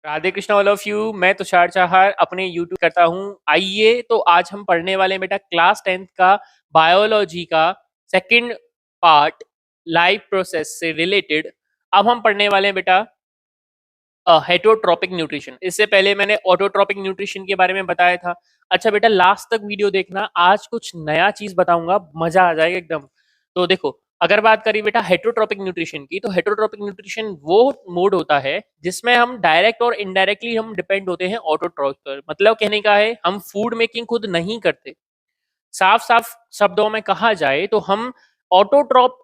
Radhe Krishna all of you. मैं तुषार चाहर अपने YouTube करता हूँ। आइए तो आज हम पढ़ने वाले हैं बेटा क्लास 10th का बायोलॉजी का सेकंड पार्ट, लाइफ प्रोसेस से रिलेटेड। अब हम पढ़ने वाले हैं बेटा हेटरोट्रॉपिक न्यूट्रिशन। इससे पहले मैंने ऑटोट्रॉपिक न्यूट्रिशन के बारे में बताया था। अच्छा बेटा, लास्ट तक वीडियो देखना, आज कुछ नया चीज बताऊंगा, मजा आ जाएगा एकदम। तो देखो, अगर बात करें बेटा हेटरोट्रॉपिक न्यूट्रिशन की, तो हेटरोट्रॉपिक न्यूट्रिशन वो मोड होता है जिसमें हम डायरेक्ट और इनडायरेक्टली हम डिपेंड होते हैं ऑटोट्रॉफ पर। मतलब कहने का है, हम फूड मेकिंग खुद नहीं करते। साफ साफ शब्दों में कहा जाए तो हम ऑटोट्रॉप,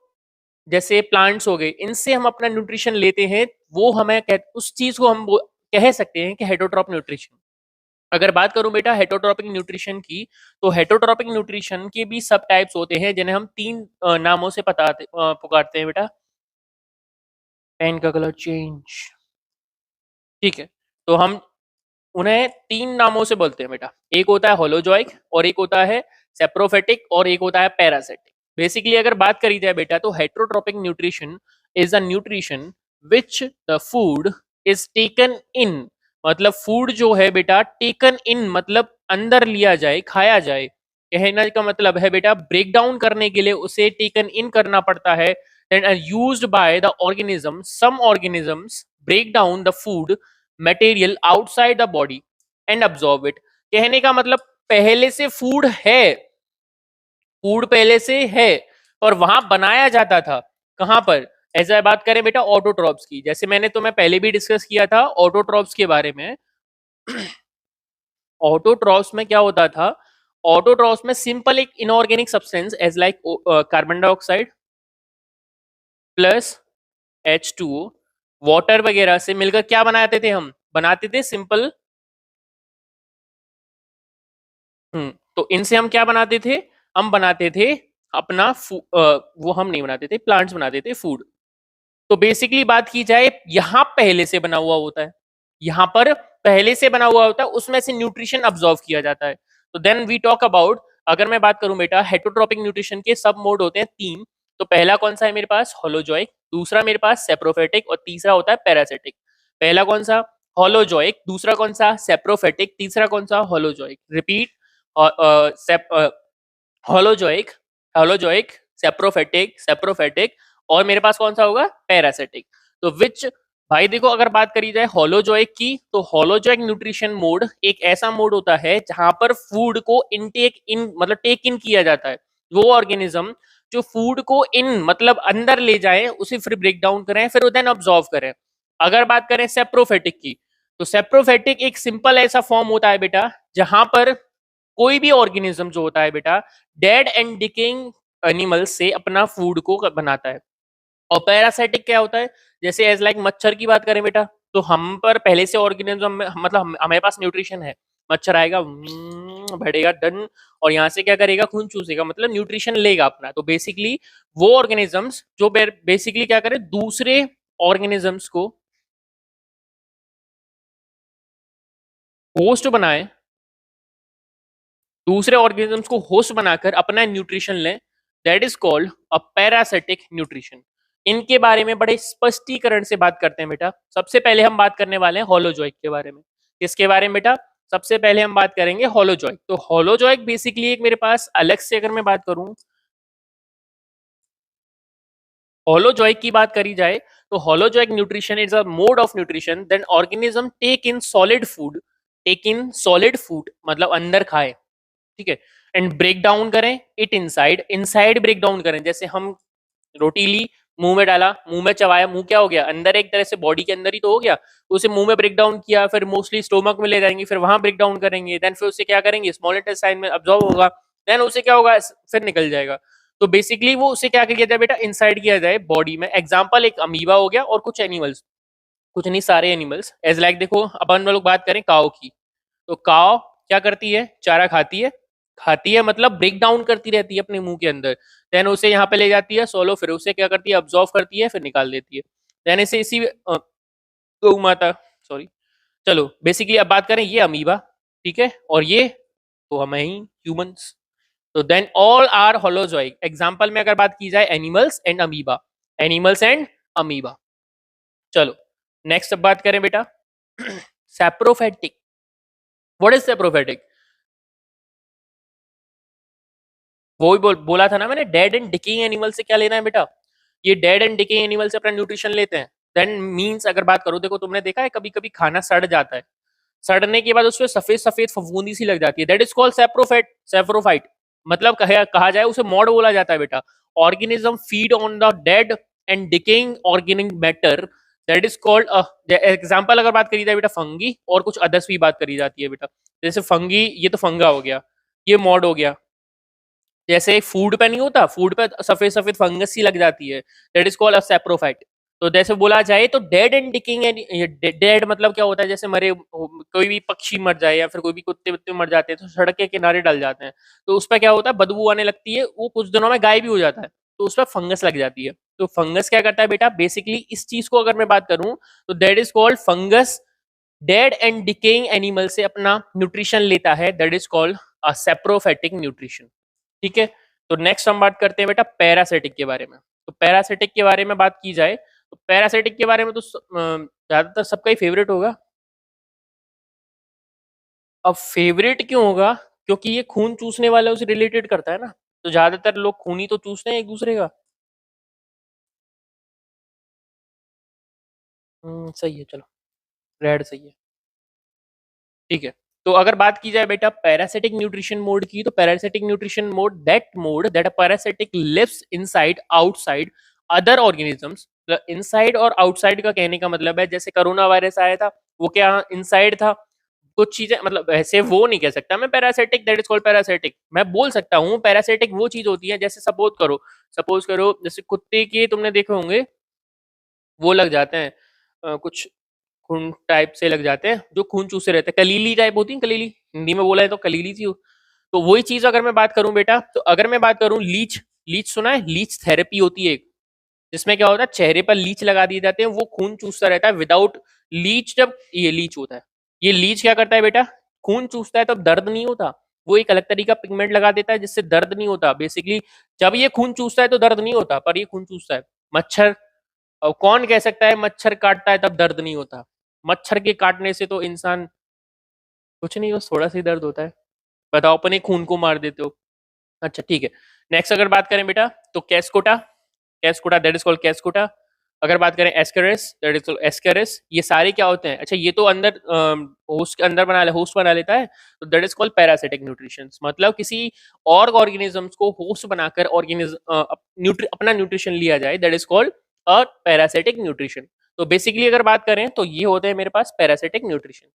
जैसे प्लांट्स हो गए, इनसे हम अपना न्यूट्रिशन लेते हैं। वो हमें उस चीज को हम कह सकते हैं कि हेटरोट्रॉप न्यूट्रिशन। अगर बात करूं बेटा हेटरोट्रॉपिक न्यूट्रिशन की, तो हेटरोट्रॉपिक न्यूट्रिशन के भी सब टाइप्स होते हैं जिन्हें हम तीन नामों से पुकारते हैं बेटा। पेन का कलर चेंज, ठीक है। तो हम उन्हें तीन नामों से बोलते हैं बेटा। एक होता है होलोजोइक, और एक होता है सेप्रोफेटिक, और एक होता है पैरासिटिक। बेसिकली अगर बात करी जाए बेटा, तो heterotrophic nutrition is a nutrition which the food is taken in. मतलब फूड जो है बेटा टेकन इन मतलब अंदर लिया जाए, खाया जाए। कहने का मतलब है बेटा ब्रेक डाउन करने के लिए उसे टेकन इन करना पड़ता है। then are used by the organism. Some organisms break down the food material outside the body and absorb it. कहने का मतलब पहले से फूड है, फूड पहले से है और वहां बनाया जाता था। कहां पर? ऐसा बात करें बेटा ऑटोट्रॉप्स की, जैसे मैंने तुम्हें पहले भी डिस्कस किया था ऑटोट्रॉप्स के बारे में। ऑटोट्रॉप्स में क्या होता था? ऑटोट्रॉप्स में सिंपल एक inorganic substance as like carbon dioxide plus H2O, water वगैरह से मिलकर क्या बनाते थे? हम बनाते थे सिंपल। तो इनसे हम क्या बनाते थे? हम बनाते थे अपना वो हम नहीं बनाते थे, प्लांट्स बनाते थे, फूड। तो बेसिकली बात की जाए, यहां पहले से बना हुआ होता है, यहां पर पहले से बना हुआ होता है, उसमें से न्यूट्रिशन अब्सॉर्ब किया जाता है। तो देन वी टॉक अबाउट, अगर मैं बात करूं बेटा हेटरोट्रॉपिक न्यूट्रिशन के सब मोड होते हैं तीन। तो पहला कौन सा है मेरे पास? होलोजोइक, दूसरा मेरे पास सेप्रोफेटिक, और तीसरा होता है पैरासिटिक। पहला कौन सा? होलोजोइक। दूसरा कौन सा? सेप्रोफेटिक। तीसरा कौन सा? होलोजोइक। रिपीट, होलोजोइक, होलोजोइक, सेप्रोफेटिक, सेप्रोफेटिक, और मेरे पास कौन सा होगा? पैरासिटिक। तो विच, भाई देखो, अगर बात करी जाए होलोजोइक की, तो होलोजोइक न्यूट्रिशन मोड एक ऐसा मोड होता है जहां पर फूड को इनटेक इन मतलब टेक इन किया जाता है। वो ऑर्गेनिज्म जो फूड को इन मतलब अंदर ले जाए, उसे फिर ब्रेक डाउन करें, फिर देन ऑब्जॉर्व करें। अगर बात करें सेप्रोफेटिक की, तो सेप्रोफेटिक एक सिंपल ऐसा फॉर्म होता है बेटा जहां पर कोई भी ऑर्गेनिज्म जो होता है बेटा डेड एंड डिकेइंग एनिमल से अपना फूड को बनाता है। और पैरासाइटिक क्या होता है? जैसे एज लाइक मच्छर की बात करें बेटा, तो हम पर पहले से ऑर्गेनिज्म मतलब हमारे पास न्यूट्रिशन है। मच्छर आएगा, बढ़ेगा, डन, और यहाँ से क्या करेगा? खून चूसेगा, मतलब न्यूट्रिशन लेगा अपना। तो बेसिकली वो ऑर्गेनिजम्स जो बेसिकली क्या करे, दूसरे ऑर्गेनिजम्स को होस्ट बनाए, दूसरे ऑर्गेनिजम्स को होस्ट बनाकर अपना न्यूट्रिशन लें, that is called a parasitic nutrition. इनके बारे में बड़े स्पष्टीकरण से बात करते हैं बेटा। सबसे पहले हम बात करने वाले हैं होलोजोइक के बारे में। किसके बारे में बेटा? सबसे पहले हम बात करेंगे होलोजोइक। तो होलोजोइक बेसिकली एक मेरे पास अलग से अगर मैं बात करूं, होलोजोइक की बात करी जाए, तो holozoic nutrition is a mode of nutrition then organism take in solid food, take in solid food मतलब अंदर खाए, ठीक है, एंड ब्रेक डाउन करें it inside, inside break down करें। जैसे हम रोटी ली, मुंह में डाला, मुंह में चबाया, मुंह क्या हो गया? अंदर, एक तरह से बॉडी के अंदर ही तो हो गया। उसे मुंह में ब्रेक डाउन किया, फिर मोस्टली स्टोमक में ले जाएंगे, फिर वहां ब्रेक डाउन करेंगे, देन फिर उसे क्या करेंगे? स्मॉल इंटेस्टाइन में अब्जॉर्ब होगा, देन उसे क्या होगा? फिर निकल जाएगा। तो बेसिकली वो उसे क्या किया जाए बेटा? इनसाइड किया जाए बॉडी में। एग्जाम्पल एक अमीबा हो गया और कुछ एनिमल्स, कुछ नहीं सारे एनिमल्स। एज लाइक देखो, अपन लोग बात करें काओ की, तो काओ क्या करती है? चारा खाती है, खाती है मतलब ब्रेक डाउन करती रहती है अपने मुंह के अंदर। देन उसे यहाँ पे ले जाती है सोलो, फिर उसे क्या करती है? अब्जॉर्व करती है, फिर निकाल देती है। देन इसे इसी गौ माता, सॉरी, चलो बेसिकली अब बात करें ये अमीबा, ठीक है, और ये तो हम ही ह्यूमंस। तो then all are holozoic. Example में अगर बात की जाए animals and amoeba, animals and amoeba. चलो नेक्स्ट अब बात करें बेटा सैप्रोफैटिक, व्हाट इज सैप्रोफैटिक? वो ही बोला था ना मैंने, डेड एंड डिकेइंग एनिमल से क्या लेना है बेटा? ये डेड एंड डिकेइंग एनिमल से अपना न्यूट्रिशन लेते हैं। देन मीन्स अगर बात करो, देखो तुमने देखा है कभी कभी खाना सड़ जाता है, सड़ने के बाद उसमें सफेद सफेद फफूंदी सी लग जाती है, that is called saprophyte, saprophyte. मतलब कहा जाए उसे मॉड बोला जाता है बेटा। Organism feed on the dead and decaying organic matter, that is called example अगर बात करी जाए बेटा फंगी, और कुछ अदर्स भी बात करी जाती है बेटा। जैसे फंगी, ये तो फंगा हो गया, ये मॉड हो गया। जैसे फूड पे नहीं होता, फूड पे सफेद सफेद फंगस सी लग जाती है, that is called a saprophyte. तो जैसे बोला जाए तो डेड एंड डिकिंग, डेड मतलब क्या होता है, जैसे मरे कोई भी पक्षी मर जाए या फिर कोई भी कुत्ते वुत्ते मर जाते हैं तो सड़क के किनारे डल जाते हैं, तो उस पर क्या होता है, बदबू आने लगती है, वो कुछ दिनों में गायब भी हो जाता है, तो उस पर फंगस लग जाती है। तो फंगस क्या करता है बेटा, बेसिकली इस चीज को अगर मैं बात करूं तो that is called fungus, dead and decaying animal से अपना न्यूट्रिशन लेता है, that is called a saprophytic nutrition. ठीक है। तो नेक्स्ट हम बात करते हैं बेटा पैरासिटिक के बारे में। तो पैरासिटिक के बारे में बात की जाए तो पैरासिटिक के बारे में तो ज्यादातर सबका ही फेवरेट होगा। अब फेवरेट क्यों होगा? क्योंकि ये खून चूसने वालों से रिलेटेड करता है ना, तो ज्यादातर लोग खून ही तो चूसते हैं एक दूसरे का। सही है, चलो रेड सही है। ठीक है। तो अगर बात की जाए बेटा पैरासिटिक न्यूट्रिशन मोड की, तो parasitic nutrition mode that a parasitic lives inside outside other organisms. Inside और आउटसाइड का कहने का मतलब है, जैसे कोरोना वायरस आया था वो क्या इनसाइड था, कुछ चीजें, मतलब ऐसे वो नहीं कह सकता मैं parasitic, that is called parasitic. मैं बोल सकता हूँ पैरासिटिक वो चीज होती है, जैसे सपोज करो जैसे कुत्ते के तुमने देखे होंगे, वो लग जाते हैं कुछ खून टाइप से लग जाते हैं, जो खून चूसे रहते हैं, कलीली टाइप होती है, कलीली हिंदी में बोला है तो कलीली थी। तो वही चीज अगर मैं बात करूं बेटा, तो अगर मैं बात करूं लीच, लीच सुना है, लीच थेरेपी होती है एक, जिसमें क्या होता है चेहरे पर लीच लगा दिए जाते हैं, वो खून चूसता रहता है विदाउट लीच। जब ये लीच होता है, ये लीच क्या करता है बेटा, खून चूसता है तब दर्द नहीं होता, वो एक अलग तरीका पिगमेंट लगा देता है जिससे दर्द नहीं होता बेसिकली। जब ये खून चूसता है तो दर्द नहीं होता, पर ये खून चूसता है। मच्छर, और कौन कह सकता है मच्छर काटता है तब दर्द नहीं होता? मच्छर के काटने से तो इंसान कुछ नहीं, बस थोड़ा सा ही दर्द होता है। बताओ, अपने खून को मार देते हो। अच्छा ठीक है। नेक्स्ट अगर बात करें बेटा तो कैस्कोटा, कैस्कोटा दैट इज कॉल्ड कैस्कोटा। अगर बात करें Ascaris, that is called Ascaris. ये सारे क्या होते हैं, अच्छा ये तो अंदर होस्ट के अंदर होस्ट बना लेता है, तो that is called parasitic nutrition. मतलब किसी और ऑर्गेनिजम्स को होस्ट बनाकर अपना न्यूट्रिशन लिया जाए, that is called a parasitic nutrition. तो बेसिकली अगर बात करें तो ये होते हैं मेरे पास पैरासिटिक न्यूट्रिशन।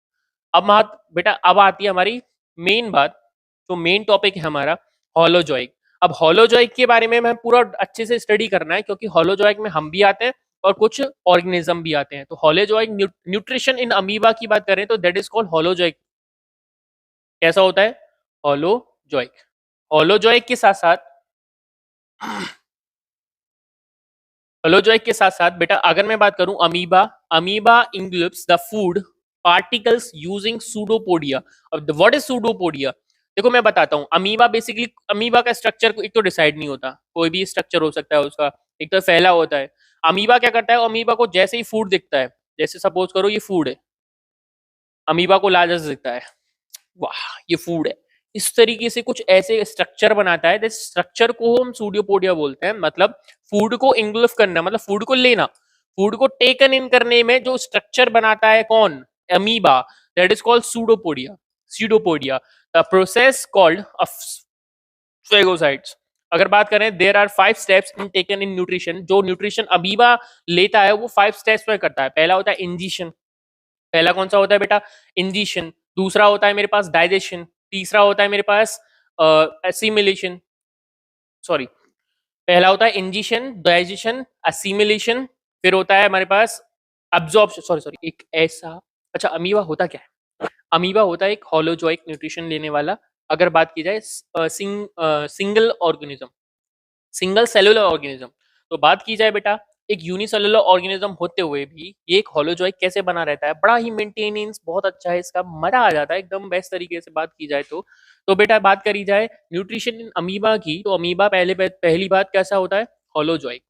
अब बात बेटा, अब आती है हमारी मेन बात, जो मेन टॉपिक है हमारा, होलोजोइक। अब होलोजोइक के बारे में मैं पूरा अच्छे से स्टडी करना है, क्योंकि होलोजोइक में हम भी आते हैं और कुछ ऑर्गेनिज्म भी आते हैं। तो होलोजोइक न्यूट्रिशन इन अमीबा की बात करें तो दैट इज कॉल्ड होलोजोइक। कैसा होता है होलोजोइक? होलोजोइक के साथ साथ होलोजोइक के साथ साथ बेटा अगर मैं बात करूं amoeba, amoeba engulfs the food particles using pseudopodia. अब व्हाट इज सूडोपोडिया? देखो मैं बताता हूँ, अमीबा बेसिकली, अमीबा का स्ट्रक्चर एक तो डिसाइड नहीं होता, कोई भी स्ट्रक्चर हो सकता है उसका, एक तो फैला होता है। अमीबा क्या करता है, अमीबा को जैसे ही फूड दिखता है, जैसे सपोज करो ये फूड है, अमीबा को लाजस दिखता है, वाह ये फूड है, इस तरीके से कुछ ऐसे स्ट्रक्चर बनाता है, जिस स्ट्रक्चर को हम सूडोपोडिया बोलते हैं। मतलब फूड को इंग्लफ करना, मतलब फूड को लेना, फूड को टेकन इन करने में जो स्ट्रक्चर बनाता है कौन, amoeba, that is called pseudopodia. Pseudopodia the process called phagocytes. अगर बात करें there are 5 steps in taken in nutrition, जो न्यूट्रिशन अमीबा लेता है वो 5 स्टेप्स में करता है। पहला होता है इंजीशन, पहला कौन सा होता है बेटा, इंजीशन। दूसरा होता है मेरे पास डाइजेशन, तीसरा होता है मेरे पास असिमिलेशन, सॉरी, पहला होता है इंजीशन, डाइजेशन, असिमिलेशन, फिर होता है हमारे पास अब्जॉर्प्शन, सॉरी सॉरी एक ऐसा, अच्छा अमीबा होता क्या है, अमीबा होता है एक होलोजोइक न्यूट्रिशन लेने वाला। अगर बात की जाए single organism, single cellular organism. तो बात की जाए बेटा एक यूनिसेलुलर ऑर्गेनिज्म होते हुए भी ये एक होलोजोइक कैसे बना रहता है, बड़ा ही मेंटेनेंस बहुत अच्छा है इसका, मजा आ जाता है एकदम बेस्ट तरीके से बात की जाए तो बेटा बात करी जाए न्यूट्रिशन इन अमीबा की, तो अमीबा पहली बात कैसा होता है, होलोजोइक।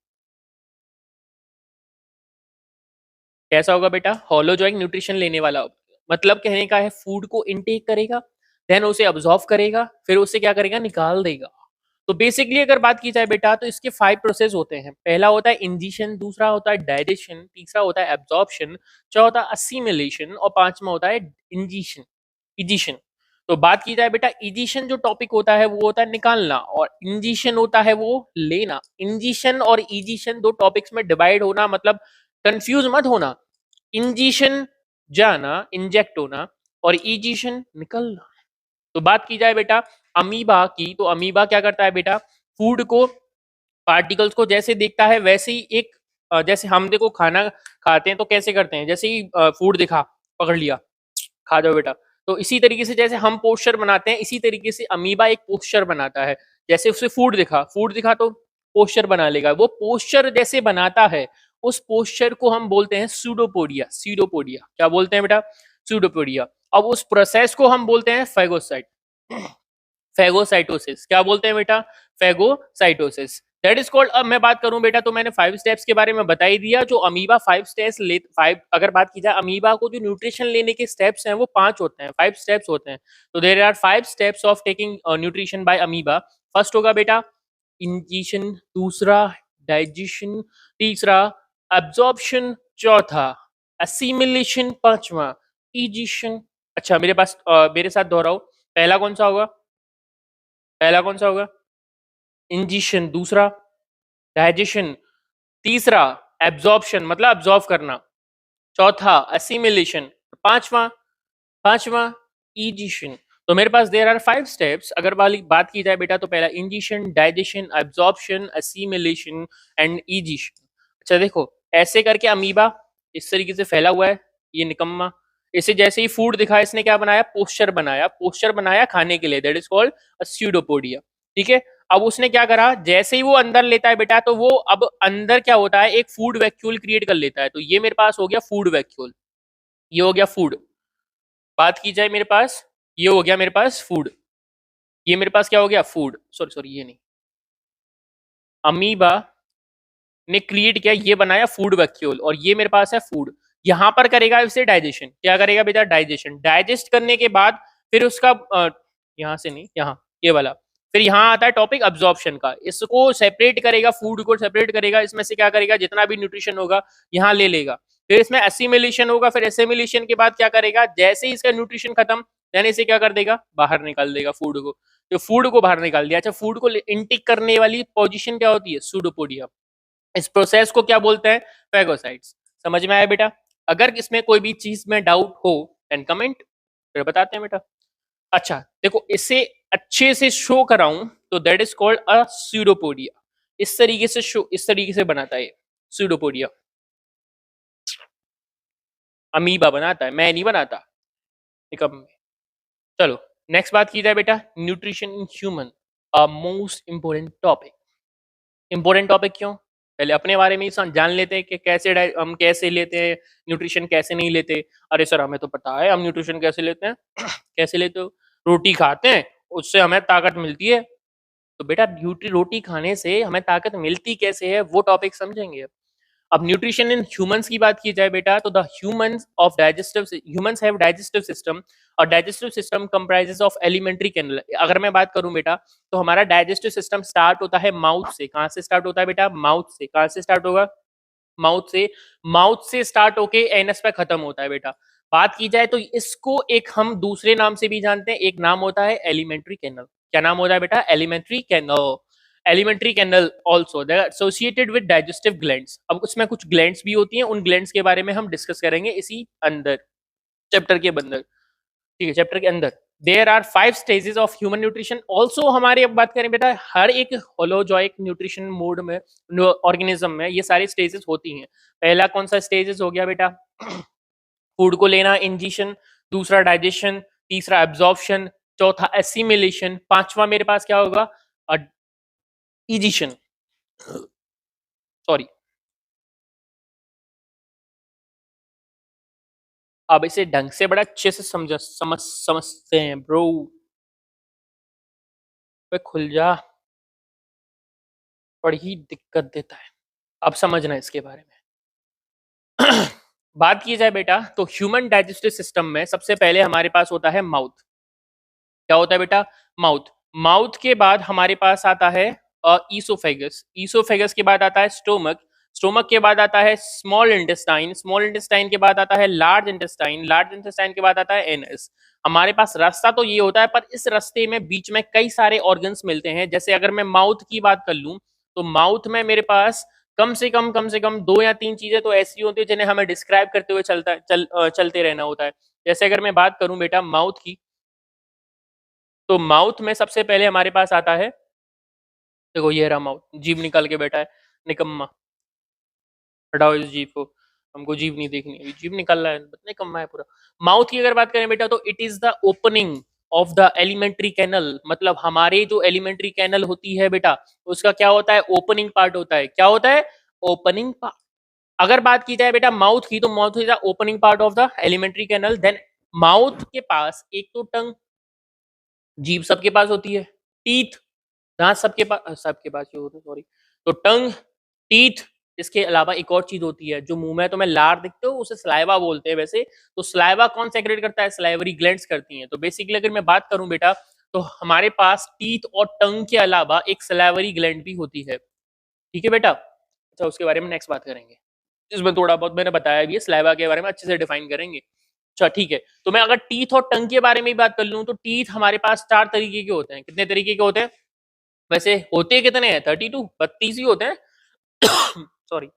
कैसा होगा बेटा, होलोजोइक न्यूट्रिशन लेने वाला मतलब कहने का है फूड को इनटेक करेगा, देन उसे अब्जॉर्व करेगा, फिर उसे क्या करेगा, निकाल देगा। तो बेसिकली अगर बात की जाए बेटा तो इसके 5 प्रोसेस होते हैं। पहला होता है इंजीशन, दूसरा होता है डाइजेशन, तीसरा होता है एब्जॉर्प्शन, चौथा असिमिलेशन और पांचवा होता है इंजीशन इजिशन। तो बात की जाए बेटा, इजिशन जो टॉपिक होता है वो होता है निकालना, और इंजीशन होता है वो लेना। इंजीशन और इजिशन दो टॉपिक्स में डिवाइड होना, मतलब कंफ्यूज मत होना। इंजीशन जाना, इंजेक्ट होना, और इजिशन निकलना। तो बात की जाए बेटा अमीबा की, तो अमीबा क्या करता है बेटा, फूड को, पार्टिकल्स को जैसे देखता है वैसे ही एक जैसे हम देखो खाना खाते हैं तो कैसे करते हैं, जैसे ही फूड दिखा पकड़ लिया, खा जाओ बेटा। तो इसी तरीके से जैसे हम पोस्चर बनाते हैं, इसी तरीके से अमीबा एक पोस्चर बनाता है। जैसे उसे फूड दिखा तो पोस्चर बना लेगा। वो पोस्चर जैसे बनाता है, उस पोस्चर को हम बोलते हैं सूडोपोडिया। सीडोपोडिया क्या बोलते हैं बेटा, सूडोपोडिया। अब उस प्रोसेस को हम बोलते हैं फेगोसाइट, फेगोसाइटोसिस। क्या बोलते हैं बेटा, फेगोसाइटोसिस। That is called. अब मैं बात करूं बेटा तो मैंने 5 स्टेप्स के बारे में बता ही दिया। जो अमीबा 5 स्टेप्स ले 5, अगर बात की जाए अमीबा को जो न्यूट्रिशन लेने के स्टेप्स हैं वो 5 होते हैं, 5 स्टेप्स होते हैं। तो there are 5 steps of taking nutrition by amoeba. First होगा बेटा इंजीशन, दूसरा डाइजेशन, तीसरा एब्जॉर्प्शन, चौथा असिमिलेशन, पांचवा इजिशन। अच्छा मेरे पास मेरे साथ दोहराओ, पहला कौन सा होगा, पहला कौन सा होगा, इंजीशन, दूसरा डाइजेशन, तीसरा एब्जॉर्प्शन मतलब एब्जॉर्ब करना, चौथा असिमिलेशन, पांचवा पांचवा इजिशन। तो मेरे पास देयर आर 5 स्टेप्स। अगर वाली बात की जाए बेटा तो पहला इंजीशन, डाइजेशन, एब्जॉर्प्शन, असिमिलेशन एंड इजिशन। अच्छा देखो ऐसे करके अमीबा इस तरीके से फैला हुआ है, ये निकम्मा। इसे जैसे ही फूड दिखा इसने क्या बनाया, पोस्चर बनाया, पोस्चर बनाया खाने के लिए, that is called a pseudopodia. ठीक है। अब उसने क्या करा, जैसे ही वो अंदर लेता है बेटा तो वो अब अंदर क्या होता है, एक फूड वैक्यूल क्रिएट कर लेता है। तो ये मेरे पास हो गया फूड वैक्यूल, ये हो गया फूड। बात की जाए मेरे पास, ये हो गया मेरे पास फूड, ये मेरे पास क्या हो गया, फूड। सॉरी सॉरी ये नहीं, अमीबा ने क्रिएट किया, ये बनाया फूड वैक्यूल, और ये मेरे पास है फूड। यहां पर करेगा इसे डाइजेशन। क्या करेगा बेटा, डाइजेशन। डाइजेस्ट करने के बाद फिर उसका यहां से नहीं, यहाँ ये वाला, फिर यहाँ आता है टॉपिक अब्जॉर्प्शन का। इसको सेपरेट करेगा, फूड को सेपरेट करेगा, इसमें से क्या करेगा, जितना भी न्यूट्रिशन होगा यहाँ ले लेगा। फिर इसमें एसिमिलेशन होगा, फिर एसिमिलेशन के बाद क्या करेगा, जैसे ही इसका न्यूट्रिशन खत्म, देन इसे क्या कर देगा, बाहर निकाल देगा फूड को। तो फूड को बाहर निकाल दिया। अच्छा फूड को इंटेक करने वाली पोजीशन क्या होती है, सूडोपोडिया। इस प्रोसेस को क्या बोलते हैं, फेगोसाइट्स। समझ में आया बेटा। अगर इसमें कोई भी चीज में डाउट हो एंड कमेंट, फिर बताते हैं बेटा। अच्छा देखो इसे अच्छे से शो कराऊं तो that is called a pseudopodia. इस तरीके से शो, इस तरीके से बनाता है स्यूडोपोडिया, अमीबा बनाता है, मैं नहीं बनाता निकम में। चलो नेक्स्ट बात की जाए बेटा, nutrition in human, a most important topic. Important topic क्यों, पहले अपने बारे में ही जान लेते हैं कि कैसे हम कैसे लेते हैं न्यूट्रिशन, कैसे नहीं लेते। अरे सर हमें तो पता है हम न्यूट्रिशन कैसे लेते हैं। कैसे लेते हो, रोटी खाते हैं उससे हमें ताकत मिलती है। तो बेटा रोटी खाने से हमें ताकत मिलती कैसे है वो टॉपिक समझेंगे। अब न्यूट्रिशन इन ह्यूमंस की बात की जाए बेटा तो the humans have digestive system, और digestive system comprises of alimentary canal. अगर मैं बात करूं बेटा तो हमारा डाइजेस्टिव सिस्टम स्टार्ट होता है माउथ से। कहां से स्टार्ट होता है बेटा, माउथ से। कहां से स्टार्ट होगा, माउथ से। माउथ से स्टार्ट होके एनस पे खत्म होता है बेटा। बात की जाए तो इसको एक हम दूसरे नाम से भी जानते हैं, एक नाम होता है एलिमेंट्री कैनल। क्या नाम होता है बेटा, alimentary canal. Alimentary canal also they are associated with digestive glands. अब उसमें कुछ ग्लैंड्स भी होती हैं, उन ग्लैंड्स के बारे में हम डिस्कस करेंगे इसी अंदर, चैप्टर के अंदर। ठीक है, चैप्टर के अंदर there are 5 stages of human nutrition also. हमारे अब बात करें बेटा, हर एक होलोजोइक न्यूट्रिशन मोड में, ऑर्गेनिज्म में ये सारी स्टेजेस होती हैं। पहला कौन सा स्टेजेस हो गया बेटा, फूड को लेना, इंजीशन, दूसरा डाइजेशन, तीसरा एब्जॉर्प्शन, चौथा एसिमिलेशन, पांचवा मेरे पास क्या होगा, इजिशन। सॉरी, अब इसे ढंग से बड़ा अच्छे से समझते हैं ब्रो। पे खुल जा, बड़ी ही दिक्कत देता है। अब समझना इसके बारे में। बात की जाए बेटा तो ह्यूमन डाइजेस्टिव सिस्टम में सबसे पहले हमारे पास होता है माउथ। क्या होता है बेटा? माउथ। माउथ के बाद हमारे पास आता है ईसोफेगस। ईसोफेगस के बाद आता है स्टोमक। स्टोमक के बाद आता है स्मॉल इंटेस्टाइन। स्मॉल इंटेस्टाइन के बाद आता है लार्ज इंटेस्टाइन। लार्ज इंटेस्टाइन के बाद आता है एनस। हमारे पास रास्ता तो ये होता है, पर इस रास्ते में बीच में कई सारे ऑर्गन्स मिलते हैं। जैसे अगर मैं माउथ की बात कर लूं तो माउथ में मेरे पास कम से कम दो या तीन चीजें तो ऐसी होती है जिन्हें हमें डिस्क्राइब करते हुए चलते रहना होता है। जैसे अगर मैं बात करूं बेटा माउथ की, तो माउथ में सबसे पहले हमारे पास आता है, देखो ये रहा माउथ, जीभ निकल के बैठा है, निकम्मा। हटाओ इस जीभ को, हमको जीभ नहीं देखनी, अभी जीभ निकल रहा है, निकम्मा है पूरा। माउथ की अगर बात करें बेटा तो it is the opening of the alimentary canal. मतलब हमारे जो एलिमेंट्री कैनल होती है बेटा, उसका क्या होता है? ओपनिंग पार्ट होता है। क्या होता है? Opening part. अगर बात की जाए बेटा माउथ की, तो mouth is the opening part of the alimentary canal. Then mouth के पास एक तो टंग, जीभ सबके पास होती है, टीथ, दांत सबके पास जो होते हैं, सॉरी, तो टंग, टीथ, इसके अलावा एक और चीज होती है जो मुंह में तुम्हें लार दिखते हो, उसे सलाइवा बोलते हैं वैसे। तो सलाइवा कौन सेक्रेट करता है? सलाइवरी ग्लैंड्स करती हैं। तो बेसिकली अगर मैं बात करूं बेटा, तो हमारे पास टीथ और टंग के अलावा एक सलाइवरी ग्लैंड भी होती है। ठीक है बेटा? अच्छा, उसके बारे में नेक्स्ट बात करेंगे, इसमें थोड़ा बहुत मैंने बताया भी है, सलाइवा के बारे में अच्छे से डिफाइन करेंगे। अच्छा ठीक है, तो मैं अगर टीथ और टंग के बारे में बात कर लूं, तो टीथ हमारे पास चार तरीके के होते हैं। कितने तरीके के होते हैं? वैसे होते कितने हैं? 32, 32 ही होते हैं। सॉरी,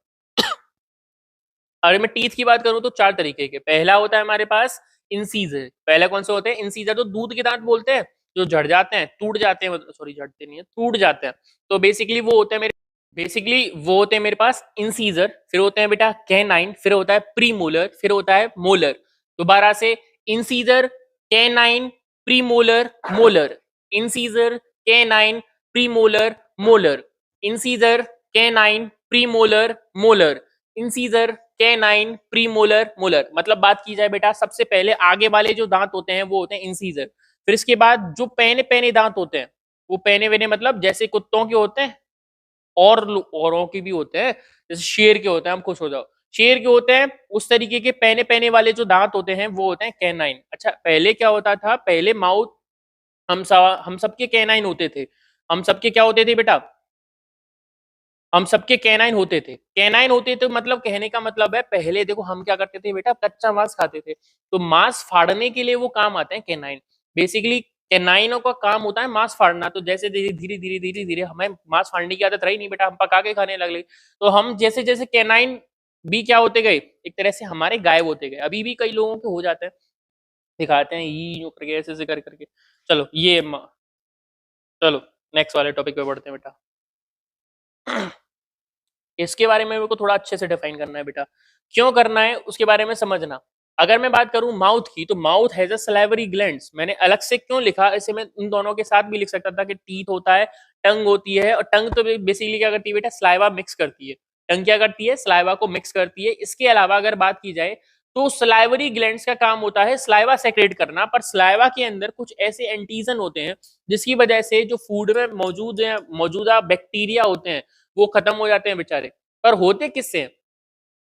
अगर मैं टीथ की बात करूं तो चार तरीके के। पहला होता है हमारे पास इंसीजर। पहला कौन से होते हैं? इंसीजर, तो दूध के दांत बोलते हैं, जो झड़ जाते हैं, टूट जाते हैं, सॉरी झड़ते नहीं है, टूट जाते हैं। तो बेसिकली वो होते हैं मेरे पास इंसीजर। फिर होते हैं बेटा कैनाइन, फिर होता है प्रीमोलर, फिर होता है मोलर। दोबारा से, incisor, canine, premolar, molar. Incisor, canine, premolar, molar. Incisor, canine, premolar, molar. Incisor, canine, premolar, molar. मतलब बात की जाए बेटा, सबसे पहले आगे वाले जो दांत होते हैं वो होते हैं इंसीजर। फिर इसके बाद जो पैने पैने दांत होते हैं, वो पैने वेने मतलब जैसे कुत्तों के होते हैं, और औरों के भी होते हैं, जैसे शेर के होते हैं, हम खुश हो जाओ, शेर के होते हैं, उस तरीके के पैने पैने वाले जो दांत होते हैं वो होते हैं कैनाइन। अच्छा, पहले क्या होता था? पहले माउथ, हम सबके कैनाइन होते थे। हम सबके क्या होते थे बेटा? हम सबके कैनाइन होते थे। कैनाइन होते थे मतलब, कहने का मतलब है, पहले देखो हम क्या करते थे बेटा, कच्चा मांस खाते थे, तो मांस फाड़ने के लिए वो काम आते हैं कैनाइन। बेसिकली कैनाइनों का काम होता है मांस फाड़ना। तो जैसे धीरे धीरे धीरे धीरे धीरे हमें मांस फाड़ने की आदत रही नहीं बेटा, हम पका के खाने लग गए, तो हम जैसे जैसे कैनाइन भी क्या होते गए, एक तरह से हमारे गायब होते गए। अभी भी कई लोगों के हो जाते हैं, दिखाते हैं ये यूं करके, ऐसे ऐसे कर करके। चलो चलो नेक्स्ट वाले टॉपिक पे बढ़ते हैं बेटा। इसके बारे में मेरे को थोड़ा अच्छे से डिफाइन करना है बेटा। क्यों करना है उसके बारे में समझना। अगर मैं बात करूं माउथ की, तो mouth has a salivary glands. मैंने अलग से क्यों लिखा, ऐसे मैं उन दोनों के साथ भी लिख सकता था कि टीथ होता है, टंग होती है, और टंग तो बेसिकली क्या करती है बेटा, सलाइवा मिक्स करती है। टंग क्या करती है? सलाइवा को मिक्स करती है। इसके अलावा अगर बात की जाए तो सलाइवरी ग्लैंड्स का काम होता है सलाइवा सेक्रेट करना, पर सलाइवा के अंदर कुछ ऐसे एंटीजन होते हैं जिसकी वजह से जो फूड में मौजूदा बैक्टीरिया होते हैं वो खत्म हो जाते हैं बेचारे। पर होते किससे हैं?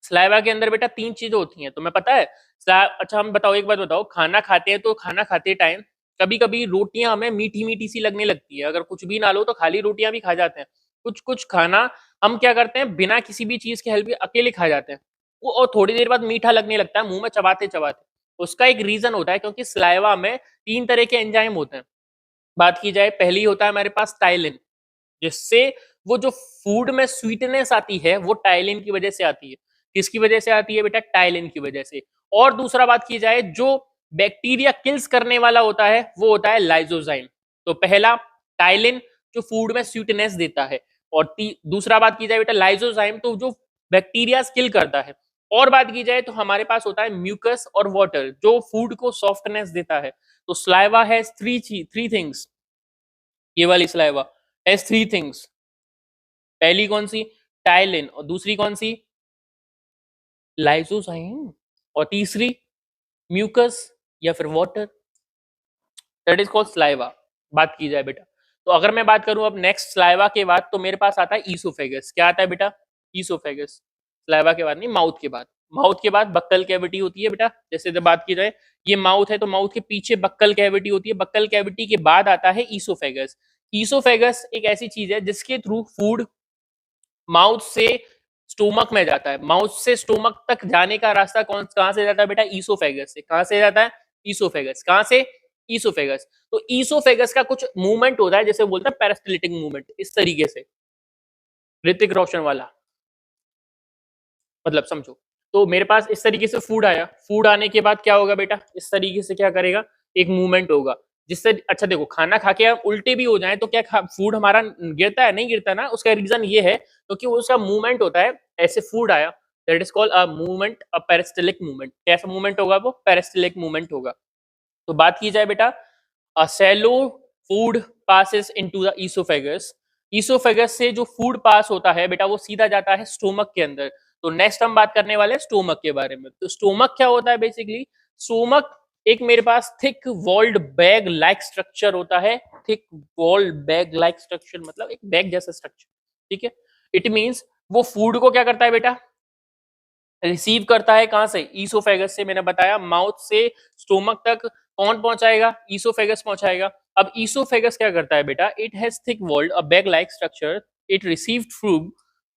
सलाइवा के अंदर बेटा तीन चीजें होती हैं, तुम्हें पता है? अच्छा हम बताओ, एक बात बताओ, खाना खाते हैं तो खाना खाते टाइम कभी कभी रोटियां हमें मीठी मीठी सी लगने लगती है। अगर कुछ भी ना लो तो खाली रोटियां भी खा जाते हैं। कुछ कुछ खाना हम क्या करते हैं, बिना किसी भी चीज के हेल्प के अकेले खा जाते हैं, वो और थोड़ी देर बाद मीठा लगने लगता है मुंह में चबाते चबाते। उसका एक रीजन होता है, क्योंकि सलाइवा में तीन तरह के एंजाइम होते हैं। बात की जाए, पहली होता है हमारे पास टाइलिन, जिससे वो जो फूड में स्वीटनेस आती है वो टाइलिन की वजह से आती है। किसकी वजह से आती है बेटा? टाइलिन की वजह से। और दूसरा बात की जाए, जो बैक्टीरिया किल्स करने वाला होता है वो होता है लाइजोजाइम। तो पहला टाइलिन जो फूड में स्वीटनेस देता है, और दूसरा बात की जाए बेटा लाइजोजाइम तो जो बैक्टीरिया किल करता है। और बात की जाए तो हमारे पास होता है म्यूकस और वाटर जो फूड को सॉफ्टनेस देता है। तो सलाइवा हैज थ्री थिंग्स। ये वाली सलाइवा हैज थ्री थिंग्स। पहली कौन सी? टाइलिन। और दूसरी कौन सी? लाइसोजाइम। और तीसरी म्यूकस या फिर water, that is called saliva. बात की जाए बेटा, तो अगर मैं बात करूं अब नेक्स्ट स्लाइवा के बाद, तो मेरे पास आता है ईसोफेगस। क्या आता है बेटा? ईसोफेगस। स्लाइवा के बाद नहीं, माउथ के बाद। माउथ के बाद बक्कल कैविटी होती है बेटा, जैसे जब बात की जाए ये माउथ है तो माउथ के पीछे बक्कल कैविटी होती है, बक्कल कैविटी के बाद आता है ईसोफेगस। ईसोफेगस एक ऐसी चीज है जिसके थ्रू फूड माउथ से स्टोमक में जाता है। माउथ से स्टोमक तक जाने का रास्ता कहां से जाता है बेटा? ईसोफेगस से। कहां से जाता है? ईसोफेगस। कहां से? ईसोफेगस। तो ईसोफेगस का कुछ मूवमेंट होता है जैसे बोलते हैं पेरिस्टलिटिक मूवमेंट, इस तरीके से, ऋतिक रोशन वाला, मतलब समझो। तो मेरे पास इस तरीके से फूड आया, फूड आने के बाद क्या होगा बेटा? इस तरीके से क्या करेगा? एक मूवमेंट होगा जिससे, अच्छा देखो, खाना खा के हम उल्टे भी हो जाए तो क्या फूड हमारा गिरता है? नहीं गिरता ना। उसका रीजन ये है क्योंकि उसका मूवमेंट होता है। ऐसे फूड आया, that is called a movement, a peristaltic movement. कैसा मूवमेंट होगा वो? पेरिस्टलिक मूवमेंट होगा। तो बात की जाए बेटा, a shallow food passes into the esophagus। Oesophagus से जो फूड पास होता है बेटा वो सीधा जाता है स्टोमक के अंदर। तो नेक्स्ट हम बात करने वाले हैं स्टोमक के बारे में। तो स्टोमक क्या होता है बेसिकली? स्टोमक एक मेरे पास thick walled bag like structure होता है। Thick walled bag like structure मतलब एक बैग जैसा स्ट्रक्चर, ठीक है। इट मींस वो फूड को क्या करता है बेटा? रिसीव करता है। कहां से? ईसोफेगस से। मैंने बताया माउथ से स्टोमक तक कौन पहुंचाएगा? ईसोफेगस पहुंचाएगा। अब ईसोफेगस क्या करता है बेटा? It has thick walled a bag like structure. It received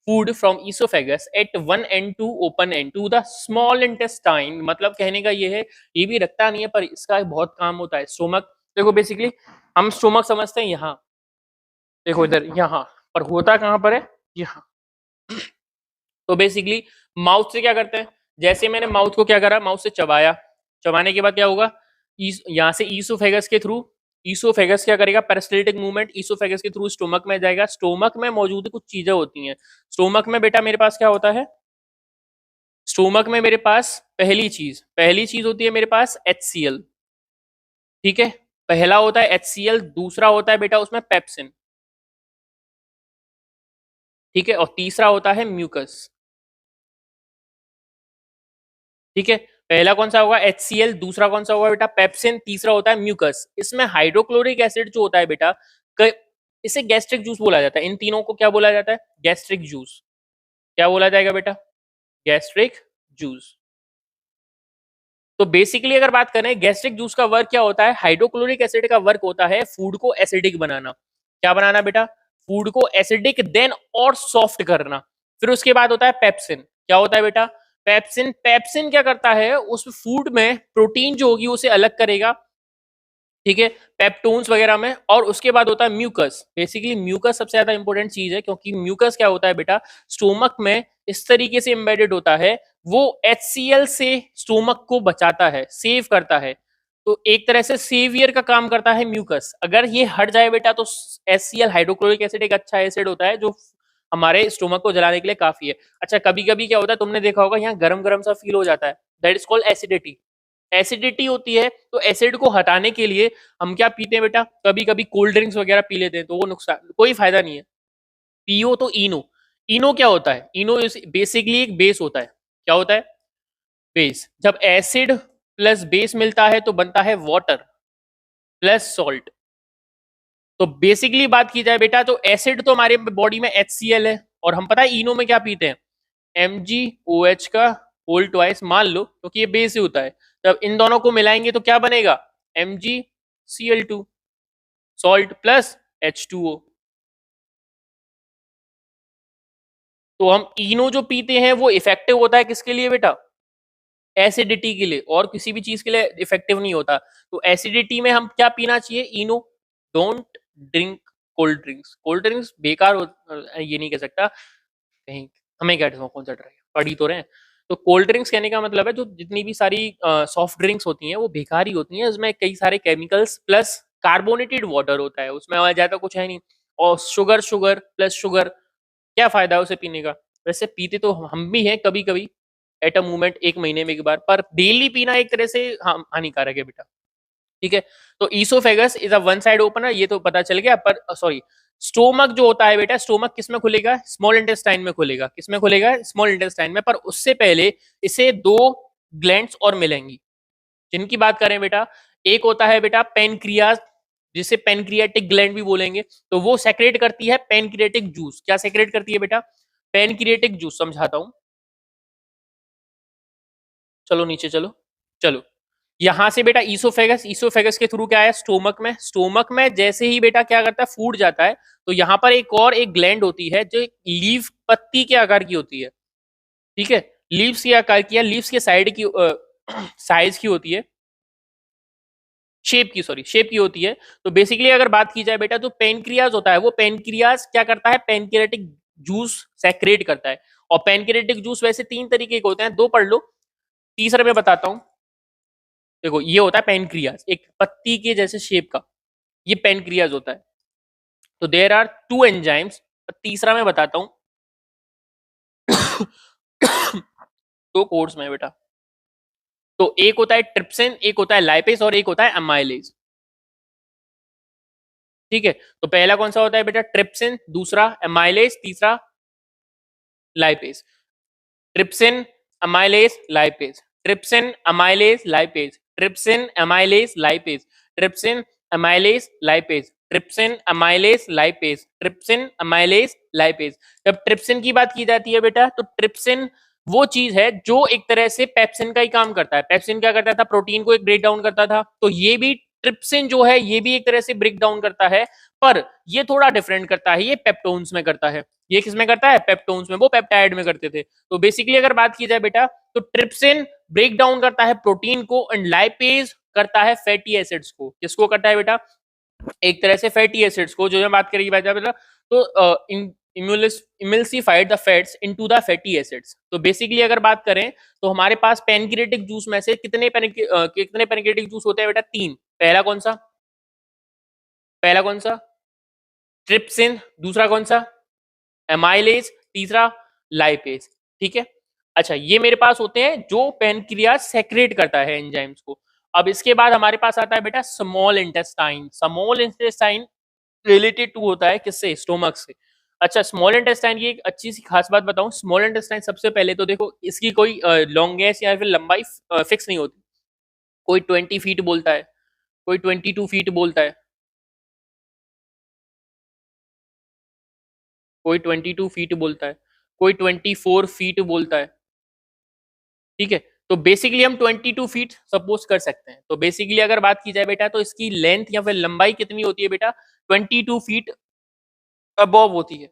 food from oesophagus at one end to open end to the small intestine. मतलब कहने का ये है, ये भी रखता नहीं है पर इसका बहुत काम होता है। स्टोमक देखो, बेसिकली हम स्टोमक समझते हैं यहाँ, देखो इधर यहाँ, पर होता कहां पर है? यहाँ। तो बेसिकली माउथ से क्या करते हैं? जैसे मैंने माउथ को क्या करा? माउथ से चबाया। चबाने के बाद क्या होगा? यहां से ईसोफेगस के थ्रू, ईसोफेगस क्या करेगा? पेरिस्टलिटिक मूवमेंट, ईसोफेगस के थ्रू स्टोमक में जाएगा। स्टोमक में मौजूद कुछ चीजें होती हैं। स्टोमक में बेटा मेरे पास क्या होता है? स्टोमक में मेरे पास पहली चीज होती है मेरे पास HCl, ठीक है। पहला होता है HCl, दूसरा होता है बेटा उसमें पेप्सिन, ठीक है, और तीसरा होता है म्यूकस, ठीक है। पहला कौन सा होगा? HCl, दूसरा कौन सा होगा बेटा? पेप्सिन, तीसरा होता है म्यूकस। इसमें हाइड्रोक्लोरिक एसिड जो होता है बेटा, इसे गैस्ट्रिक जूस बोला जाता है। इन तीनों को क्या बोला जाता है? Gastric juice. क्या बोला जाएगा बेटा? Gastric juice. तो बेसिकली अगर बात करें गैस्ट्रिक जूस का वर्क क्या होता है? हाइड्रोक्लोरिक एसिड का वर्क होता है फूड को एसिडिक बनाना। क्या बनाना बेटा? फूड को एसिडिक देन और सॉफ्ट करना। फिर उसके बाद होता है पेप्सिन। क्या होता है बेटा? पेप्सिन। पेप्सिन क्या करता है? उस फूड में प्रोटीन जो होगी उसे अलग करेगा, ठीक है, पेप्टोन्स वगैरह में। और उसके बाद होता है म्यूकस। बेसिकली म्यूकस सबसे ज्यादा इंपॉर्टेंट चीज है क्योंकि म्यूकस क्या होता है बेटा? स्टोमक में इस तरीके से एम्बेडेड होता है, वो HCl से स्टोमक को बचाता है, सेव करता है। तो एक तरह से सेवियर का काम करता है म्यूकस। अगर ये हट जाए बेटा तो HCl, हाइड्रोक्लोरिक एसिड, एक अच्छा एसिड होता है जो हमारे स्टोमक को जलाने के लिए काफी है। अच्छा, कभी कभी क्या होता है, तुमने देखा होगा यहाँ गरम गरम सा फील हो जाता है, that is called acidity. Acidity होती है तो एसिड को हटाने के लिए हम क्या पीते हैं बेटा? कभी कभी कोल्ड ड्रिंक्स वगैरह पी लेते हैं, तो वो नुकसान, कोई फायदा नहीं है। पियो तो इनो। इनो क्या होता है? इनो बेसिकली एक बेस होता है। क्या होता है? बेस। जब एसिड प्लस बेस मिलता है तो बनता है वाटर प्लस सॉल्ट। तो बेसिकली बात की जाए बेटा तो एसिड तो हमारे बॉडी में HCl है, और हम पता है इनो में क्या पीते हैं? MgOH का होल ट्वाइस, मान लो, क्योंकि ये बेस ही होता है। जब इन दोनों को मिलाएंगे तो क्या बनेगा? MgCl2, salt plus H2O। तो हम इनो जो पीते हैं वो इफेक्टिव होता है किसके लिए बेटा? एसिडिटी के लिए, और किसी भी चीज के लिए इफेक्टिव नहीं होता। तो एसिडिटी में हम क्या पीना चाहिए? Eno. Don't drink cold drinks. Cold drinks बेकार ये नहीं कह सकता, कहीं हमें क्या कौन सा ड्राई पढ़ी तो रहे हैं। तो कोल्ड ड्रिंक्स कहने का मतलब है जो जितनी भी सारी सॉफ्ट ड्रिंक्स होती हैं वो बेकार ही होती हैं, उसमें कई सारे केमिकल्स प्लस कार्बोनेटेड वाटर होता है, उसमें और ज्यादा कुछ है नहीं। और शुगर, शुगर प्लस शुगर, क्या फायदा है उसे पीने का? वैसे पीते तो हम भी हैं कभी कभी, एट अ मोमेंट, एक महीने में एक बार, पर डेली पीना एक तरह से हानिकारक है बेटा, ठीक है। तो oesophagus is a one side opener, ये तो पता चल गया। पर सॉरी, स्टोमक जो होता है बेटा, स्टोमक किस में खुलेगा? स्मॉल इंटेस्टाइन में खुलेगा। किस में खुलेगा? स्मॉल इंटेस्टाइन में। पर उससे पहले इसे दो ग्लैंड्स और मिलेंगी, जिनकी बात करें बेटा, एक होता है बेटा पेनक्रियाज, जिसे पेनक्रियाटिक ग्लैंड भी बोलेंगे। तो वो सेक्रेट करती है पेनक्रियाटिक जूस। क्या सेक्रेट करती है बेटा? Pancreatic juice. समझाता हूं, चलो नीचे चलो। चलो यहां से बेटा ईसोफेगस, ईसोफेगस के थ्रू क्या है स्टोमक में, स्टोमक में जैसे ही बेटा क्या करता है फूड जाता है तो यहाँ पर एक और एक ग्लैंड होती है जो लीफ पत्ती के आकार की होती है। ठीक है, लीव्स के आकार की या लीव्स के साइड की साइज की होती है, शेप की, सॉरी शेप की होती है। तो बेसिकली अगर बात की जाए बेटा तो पेनक्रियाज होता है, वो पेनक्रियाज क्या करता है पेनक्रियाटिक जूस सेक्रेट करता है। और पेनक्रियाटिक जूस वैसे तीन तरीके के होते हैं, दो पढ़ लो, तीसरा मैं बताता हूं। देखो ये होता है पेनक्रियाज, एक पत्ती के जैसे शेप का, ये पेनक्रियाज होता है। तो देयर आर टू एंजाइम्स, तीसरा मैं बताता हूं। दो कोर्स में बेटा, तो एक होता है ट्रिप्सिन, एक होता है लाइपेज और एक होता है अमाइलेज। ठीक है, तो पहला कौन सा होता है बेटा ट्रिप्सिन, दूसरा अमाइलेज, तीसरा lipase. Trypsin amylase lipase, trypsin amylase lipase, trypsin amylase lipase, trypsin amylase lipase, trypsin amylase lipase, trypsin amylase lipase. जब ट्रिप्सिन की बात की जाती है बेटा तो ट्रिप्सिन वो चीज है जो एक तरह से पेप्सिन का ही काम करता है। पेप्सिन क्या करता था प्रोटीन को एक ब्रेक डाउन करता था, तो ये भी ट्रिप्सिन जो है ये भी एक तरह से ब्रेक डाउन करता है, पर ये थोड़ा डिफरेंट करता है, ये पेप्टोन्स में करता है। ये किस में करता है पेप्टोन्स में, वो पेप्टाइड में करते थे। तो बेसिकली अगर बात की जाए बेटा तो ट्रिप्सिन ब्रेक डाउन करता है प्रोटीन को एंड लाइपेज करता है फैटी एसिड्स को। किसको करता है बेटा एक तरह से फैटी एसिड्स को, जो मैं बात करेंगे बेटा तो emulsified the fats into the fatty acids. तो बेसिकली अगर बात करें तो हमारे पास पेनक्रियाटिक जूस में से कितने पेनक्रियाटिक जूस होते हैं बेटा तीन। पहला कौन सा, पहला कौन सा ट्रिप्सिन, दूसरा कौन सा एमाइलेज, तीसरा लाइपेज। ठीक है, अच्छा ये मेरे पास होते हैं जो पेनक्रियाज सेक्रेट करता है एंजाइम्स को। अब इसके बाद हमारे पास आता है बेटा small intestine. Small intestine related to होता है किससे स्टोमक से। अच्छा स्मॉल इंटेस्टाइन की एक अच्छी सी खास बात बताऊं, स्मॉल इंटेस्टाइन सबसे पहले तो देखो इसकी कोई लॉन्गेस्ट या फिर लंबाई फिक्स नहीं होती। कोई 20 फीट बोलता है, कोई 22 फीट बोलता है, कोई 22 फीट बोलता है, कोई 24 फीट बोलता है। ठीक है, तो बेसिकली हम 22 फीट सपोज कर सकते हैं। तो बेसिकली अगर बात की जाए बेटा तो इसकी लेंथ या फिर लंबाई कितनी होती है बेटा 22 फीट अबव होती है।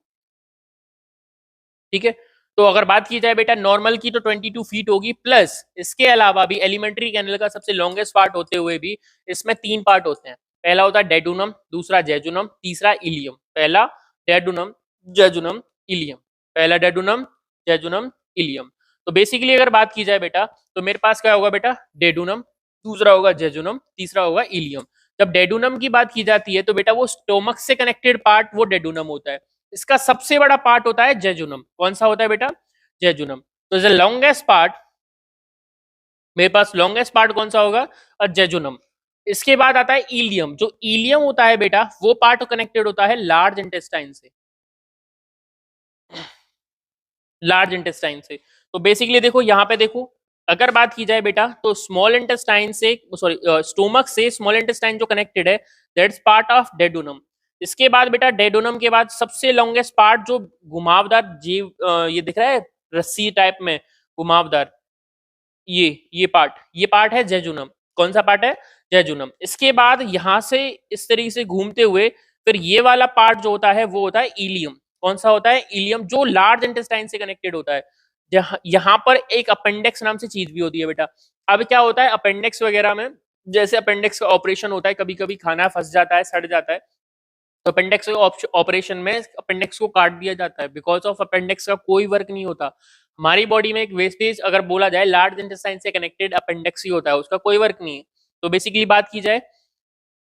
ठीक है, तो अगर बात की जाए बेटा नॉर्मल की तो 22 फीट होगी, प्लस इसके अलावा भी एलिमेंट्री कैनल का सबसे लॉन्गेस्ट पार्ट होते हुए भी इसमें तीन पार्ट होते हैं। पहला होता है डेडुनम, दूसरा जेजुनम, तीसरा इलियम। पहला डेडुनम, जेजुनम, इलियम, पहला डेडुनम, जेजुनम, इलियम। तो बेसिकली अगर बात की जाए बेटा तो मेरे पास क्या होगा बेटा डेडुनम, दूसरा होगा जेजुनम, तीसरा होगा इलियम। जब डेडुनम की बात की जाती है तो बेटा वो स्टोमक से कनेक्टेड पार्ट वो डेडुनम होता है। इसका सबसे बड़ा पार्ट होता है जेजुनम। कौन सा होता है बेटा जेजुनम। तो द लॉन्गेस्ट पार्ट, मेरे पास लॉन्गेस्ट पार्ट कौन सा होगा जेजुनम। इसके बाद आता है इलियम। जो इलियम होता है बेटा वो पार्ट कनेक्टेड होता है लार्ज इंटेस्टाइन से, लार्ज इंटेस्टाइन से। तो बेसिकली देखो यहाँ पे देखो अगर बात की जाए बेटा तो स्मॉल इंटेस्टाइन से सॉरी स्टोमक से स्मॉल इंटेस्टाइन जो कनेक्टेड है दैट्स पार्ट ऑफ डेडुनम। इसके बाद बेटा डेडुनम के बाद सबसे लॉन्गेस्ट पार्ट जो घुमावदार जीव ये दिख रहा है रस्सी टाइप में घुमावदार, ये पार्ट है जेजुनम। कौन सा पार्ट है जेजुनम। इसके बाद यहां से इस तरीके से घूमते हुए फिर ये वाला पार्ट जो होता है वो होता है इलियम। कौन सा होता है इलियम, जो लार्ज इंटेस्टाइन से कनेक्टेड होता है। यहाँ पर एक अपेंडिक्स नाम से चीज भी होती है बेटा। अब क्या होता है अपेंडिक्स वगैरह में, जैसे अपेंडिक्स का ऑपरेशन होता है, कभी कभी खाना फंस जाता है सड़ जाता है, तो अपेंडिक्स ऑपरेशन में अपेंडिक्स को काट दिया जाता है। बिकॉज ऑफ अपेंडिक्स का कोई वर्क नहीं होता। हमारी बॉडी में एक वेस्टेज अगर बोला जाए लार्ज इंटेस्टाइन से कनेक्टेड अपेंडिक्स ही होता है, उसका कोई वर्क नहीं है। तो बेसिकली बात की जाए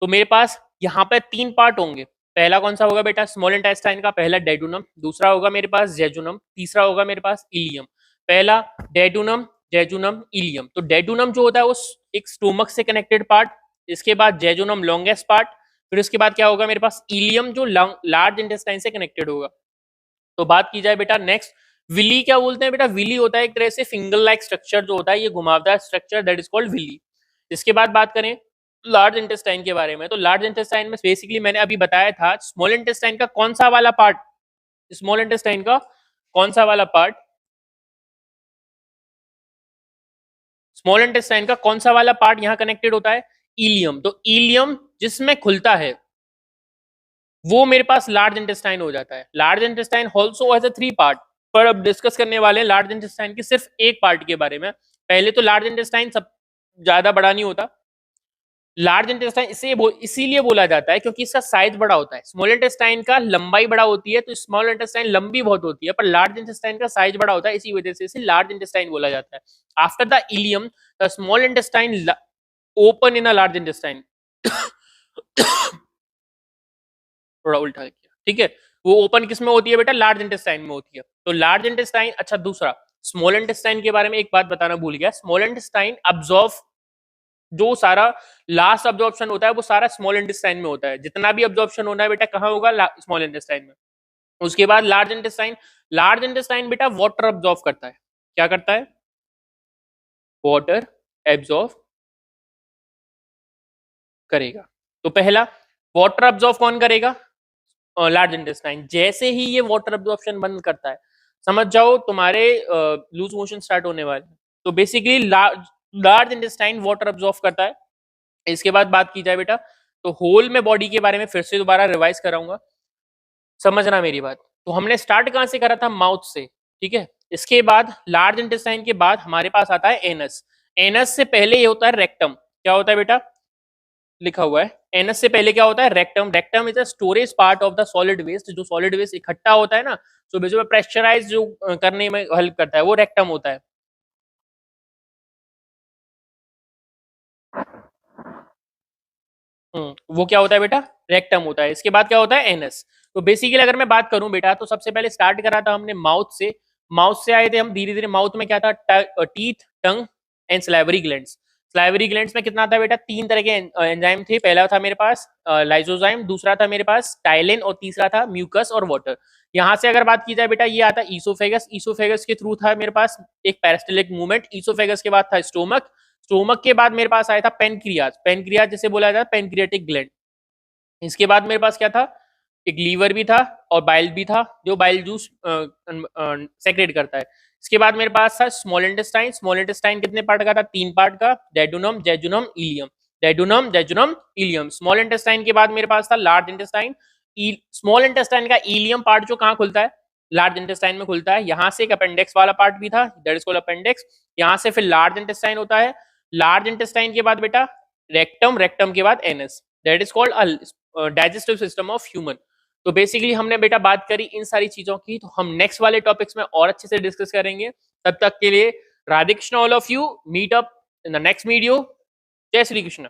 तो मेरे पास यहाँ पे तीन पार्ट होंगे। पहला कौन सा होगा बेटा स्मॉल इंटेस्टाइन का, पहला डेडुनम, दूसरा होगा मेरे पास जेजुनम, तीसरा होगा मेरे पास इलियम। पहला डेडुनम, जेजुनम, इलियम। तो डेडुनम जो होता है वो एक स्टोमक से कनेक्टेड पार्ट, इसके बाद जेजुनम लॉन्गेस्ट पार्ट, फिर उसके बाद क्या होगा मेरे पास इलियम जो लार्ज इंटेस्टाइन से कनेक्टेड होगा। तो बात की जाए बेटा नेक्स्ट विली, क्या बोलते हैं बेटा विली होता है एक तरह से फिंगर लाइक स्ट्रक्चर जो होता है, ये घुमावदार structure that is called villi. इसके बाद बात करें लार्ज इंटेस्टाइन के बारे में, तो लार्ज इंटेस्टाइन में बेसिकली मैंने अभी बताया था स्मॉल इंटेस्टाइन का कौन सा वाला पार्ट, स्मॉल इंटेस्टाइन का कौन सा वाला पार्ट, स्मॉल इंटेस्टाइन का कौन सा वाला पार्ट यहाँ कनेक्टेड होता है? इलियम। तो इलियम जिसमें खुलता है वो मेरे पास लार्ज इंटेस्टाइन हो जाता है। Large intestine also has a 3 part, पर अब डिस्कस करने वाले हैं लार्ज इंटेस्टाइन के सिर्फ एक पार्ट के बारे में। पहले तो लार्ज इंटेस्टाइन सब ज्यादा बड़ा नहीं होता। लार्ज इंटेस्टाइन इसीलिए बोला जाता है क्योंकि इसका साइज बड़ा होता है। स्मॉल इंटेस्टाइन का लंबाई बड़ा होती है, तो स्मॉल इंटेस्टाइन लंबी बहुत होती है, पर लार्ज इंटेस्टाइन का साइज बड़ा होता है, इसी वजह से इसे लार्ज इंटेस्टाइन बोला जाता है। After the ilium the small intestine open in a large intestine. थोड़ा उल्टा किया, ठीक है। वो ओपन किस में होती है बेटा? लार्ज इंटेस्टाइन में होती है। तो लार्ज इंटेस्टाइन, अच्छा दूसरा स्मॉल इंटेस्टाइन के बारे में एक बात बताना भूल गया। स्मॉल इंटेस्टाइन अब्जॉर्व, जो सारा लास्ट अब्जॉर्प्शन होता है वो सारा स्मॉल इंटेस्टाइन में होता है। जितना भी अब्जॉर्प्शन होना है बेटा कहाँ होगा? स्मॉल इंटेस्टाइन में। उसके बाद लार्ज इंटेस्टाइन, लार्ज इंटेस्टाइन बेटा वाटर अब्जॉर्व करता है। क्या करता है? वाटर एब्जॉर्व करेगा। तो पहला वाटर अब्जॉर्व कौन करेगा? Large intestine. जैसे ही ये वाटर अब्जॉर्प्शन बंद करता है, समझ जाओ तुम्हारे लूज मोशन स्टार्ट होने वाले। तो basically large intestine water absorb करता है। इसके बाद बात की जाए बेटा तो होल में बॉडी के बारे में फिर से दोबारा रिवाइज कराऊंगा, समझना मेरी बात। तो हमने स्टार्ट कहां से करा था? माउथ से, ठीक है। इसके बाद लार्ज इंटेस्टाइन के बाद हमारे पास आता है एनस। एनस से पहले ये होता है रेक्टम। क्या होता है बेटा? लिखा हुआ है एनस से पहले क्या होता है? Rectum. Rectum is a storage part of the solid waste. जो सॉलिड वेस्ट इकट्ठा होता है ना, तो जो प्रेशराइज जो करने में हेल्प करता है वो रेक्टम होता है। वो क्या होता है बेटा? रेक्टम होता है। इसके बाद क्या होता है? एनस। तो बेसिकली अगर मैं बात करूं बेटा तो सबसे पहले स्टार्ट करा था हमने माउथ से। माउथ से आए थे हम धीरे धीरे। माउथ में क्या था? Teeth, tongue and salivary glands. Salivary glands में कितना था बेटा? 3 तरह के एंजाइम थे। पहला था मेरे पास लाइसोजाइम, दूसरा था मेरे पास टाइलिन और तीसरा था म्यूकस और वाटर। यहाँ से अगर बात की जाए बेटा ये आता ईसोफेगस। ईसोफेगस के थ्रू था मेरे पास एक पेरिस्टलिक मूवमेंट। ईसोफेगस के बाद था स्टोमक। स्टोमक के बाद मेरे पास आया था पेनक्रियाज। पेनक्रियाज जिसे बोला जाता है पेनक्रियाटिक ग्लैंड। इसके बाद मेरे पास क्या था? एक लीवर भी था और बाइल भी था, जो बाइल जूस सेक्रेट करता है। इसके बाद मेरे पास था स्मॉल इंटेस्टाइन। स्मॉल इंटेस्टाइन कितने पार्ट का था? 3 पार्ट का, duodenum, jejunum, ileum. Duodenum, jejunum, ileum. Small intestine के बाद मेरे पास था लार्ज इंटेस्टाइन। स्मॉल इंटेस्टाइन का इलियम पार्ट जो कहाँ खुलता है? लार्ज इंटेस्टाइन में खुलता है। यहाँ से एक अपेंडिक्स वाला पार्ट भी था, दैट इज कॉल्ड अपेंडिक्स। यहाँ से फिर लार्ज इंटेस्टाइन होता है। लार्ज इंटेस्टाइन के बाद बेटा रेक्टम, रेक्टम के बाद anus, that is called digestive system of human. तो बेसिकली हमने बेटा बात करी इन सारी चीजों की। तो हम नेक्स्ट वाले टॉपिक्स में और अच्छे से डिस्कस करेंगे। तब तक के लिए Radhe Krishna all of you. Meet up in the next video. जय श्री कृष्ण।